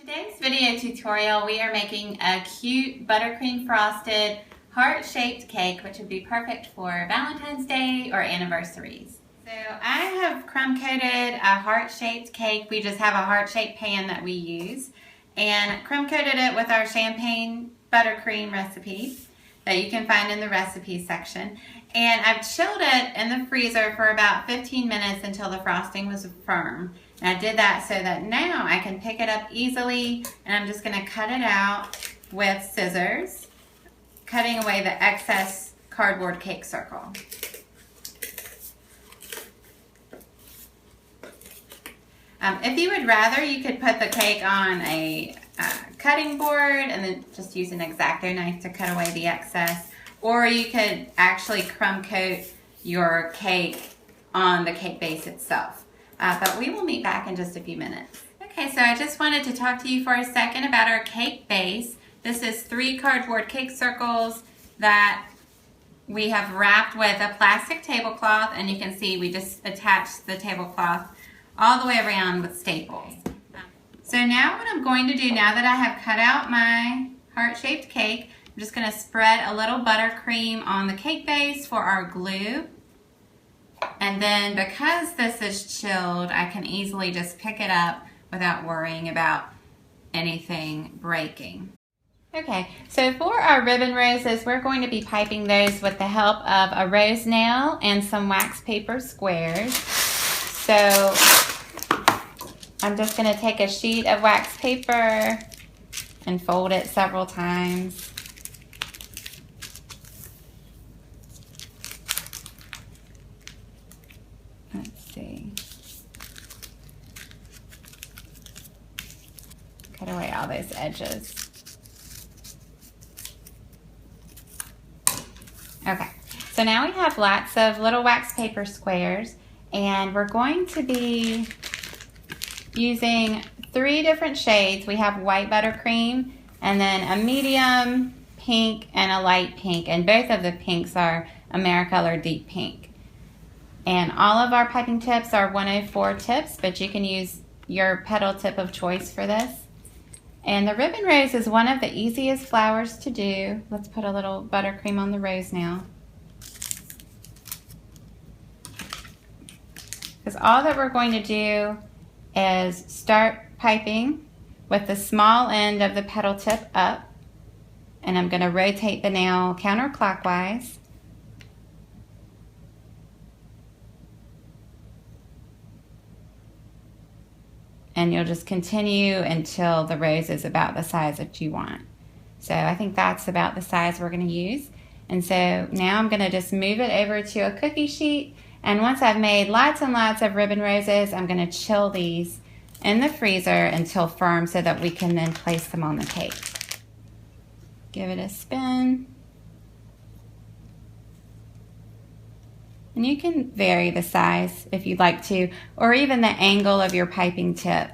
today's video tutorial, we are making a cute buttercream frosted heart-shaped cake, which would be perfect for Valentine's Day or anniversaries. So I have crumb-coated a heart-shaped cake. We just have a heart-shaped pan that we use, and crumb-coated it with our champagne buttercream recipe that you can find in the recipes section. And I've chilled it in the freezer for about 15 minutes until the frosting was firm. And I did that so that now I can pick it up easily, and I'm just going to cut it out with scissors, cutting away the excess cardboard cake circle. If you would rather, you could put the cake on a cutting board and then just use an X-Acto knife to cut away the excess. Or you could actually crumb coat your cake on the cake base itself. But we will meet back in just a few minutes. Okay, so I just wanted to talk to you for a second about our cake base. This is 3 cardboard cake circles that we have wrapped with a plastic tablecloth, and you can see we just attached the tablecloth all the way around with staples. So now what I'm going to do, now that I have cut out my heart-shaped cake, I'm just going to spread a little buttercream on the cake base for our glue. And then because this is chilled, I can easily just pick it up without worrying about anything breaking. Okay, so for our ribbon roses, we're going to be piping those with the help of a rose nail and some wax paper squares. So I'm just going to take a sheet of wax paper and fold it several times. Let's see. Cut away all those edges. Okay, so now we have lots of little wax paper squares, and we're going to be using 3 different shades. We have white buttercream, and then a medium pink and a light pink, and both of the pinks are Americolor Deep Pink. And all of our piping tips are 104 tips, but you can use your petal tip of choice for this. And the ribbon rose is one of the easiest flowers to do. Let's put a little buttercream on the rose now. Because all that we're going to do is start piping with the small end of the petal tip up, and I'm going to rotate the nail counterclockwise. And you'll just continue until the rose is about the size that you want. So I think that's about the size we're going to use. And so now I'm going to just move it over to a cookie sheet. And once I've made lots and lots of ribbon roses, I'm going to chill these in the freezer until firm so that we can then place them on the cake. Give it a spin. And you can vary the size if you'd like to, or even the angle of your piping tip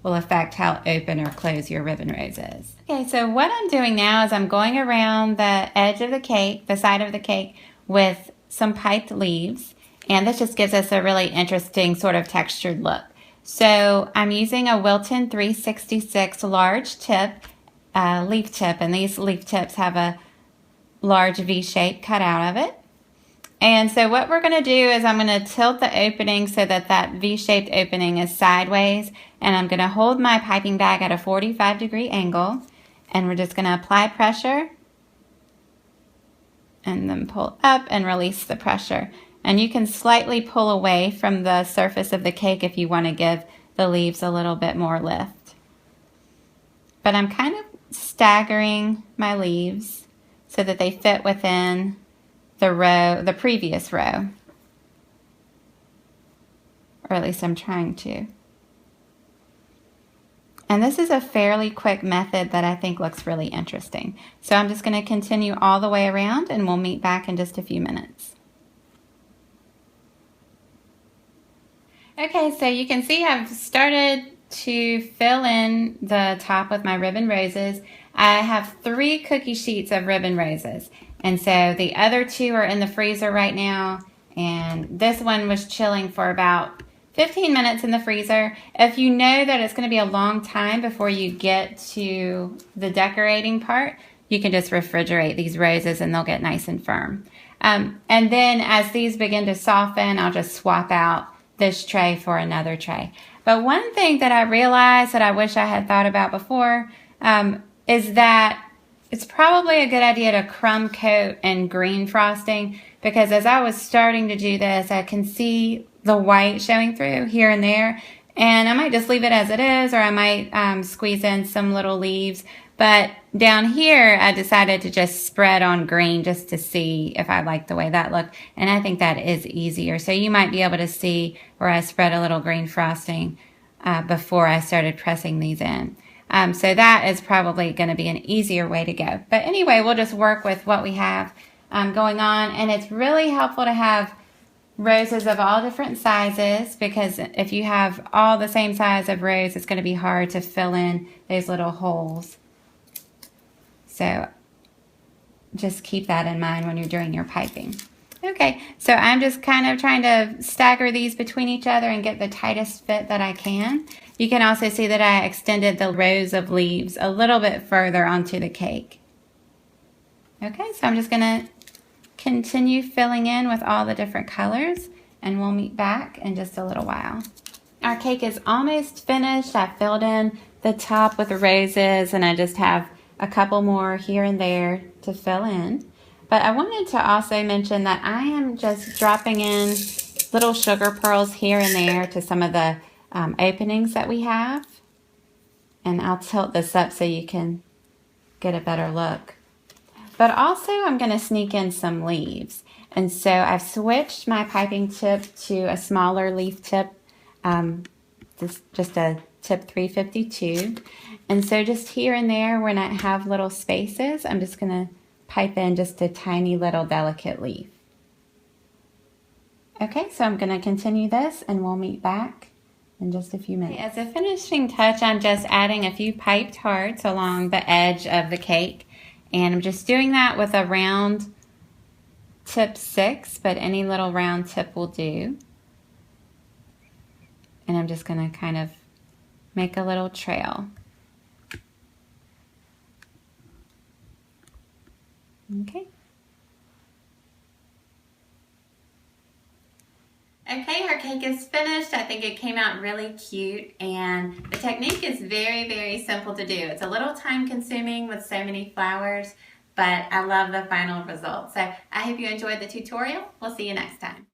will affect how open or close your ribbon rose is. Okay, so what I'm doing now is I'm going around the edge of the cake, the side of the cake, with some piped leaves, and this just gives us a really interesting sort of textured look. So I'm using a Wilton 366 large tip, leaf tip, and these leaf tips have a large V shape cut out of it. And so what we're going to do is I'm going to tilt the opening so that that V-shaped opening is sideways, and I'm going to hold my piping bag at a 45-degree angle, and we're just going to apply pressure and then pull up and release the pressure. And you can slightly pull away from the surface of the cake if you want to give the leaves a little bit more lift. But I'm kind of staggering my leaves so that they fit within the previous row, or at least I'm trying to. And this is a fairly quick method that I think looks really interesting. So I'm just going to continue all the way around, and we'll meet back in just a few minutes. Okay, so you can see I've started to fill in the top with my ribbon roses. I have 3 cookie sheets of ribbon roses. And so the other 2 are in the freezer right now, and this one was chilling for about 15 minutes in the freezer. If you know that it's going to be a long time before you get to the decorating part, you can just refrigerate these roses and they'll get nice and firm. And then as these begin to soften, I'll just swap out this tray for another tray. But one thing that I realized that I wish I had thought about before is that it's probably a good idea to crumb coat in green frosting, because as I was starting to do this, I can see the white showing through here and there. And I might just leave it as it is, or I might squeeze in some little leaves. But down here, I decided to just spread on green just to see if I like the way that looked. And I think that is easier. So you might be able to see where I spread a little green frosting before I started pressing these in. So that is probably going to be an easier way to go. But anyway, we'll just work with what we have going on. And it's really helpful to have roses of all different sizes, because if you have all the same size of rose, it's going to be hard to fill in those little holes. So just keep that in mind when you're doing your piping. Okay, so I'm just kind of trying to stagger these between each other and get the tightest fit that I can. You can also see that I extended the rows of leaves a little bit further onto the cake. Okay, so I'm just going to continue filling in with all the different colors, and we'll meet back in just a little while. Our cake is almost finished. I filled in the top with the roses, and I just have a couple more here and there to fill in. But I wanted to also mention that I am just dropping in little sugar pearls here and there to some of the openings that we have. And I'll tilt this up so you can get a better look. But also I'm going to sneak in some leaves. And so I've switched my piping tip to a smaller leaf tip, just a tip 352. And so just here and there when I have little spaces, I'm just going to pipe in just a tiny little delicate leaf. Okay, so I'm going to continue this and we'll meet back in just a few minutes. As a finishing touch, I'm just adding a few piped hearts along the edge of the cake. And I'm just doing that with a round tip 6, but any little round tip will do. And I'm just going to kind of make a little trail. Okay. Okay, our cake is finished. I think it came out really cute, and the technique is very, very simple to do. It's a little time consuming with so many flowers, but I love the final result. So I hope you enjoyed the tutorial. We'll see you next time.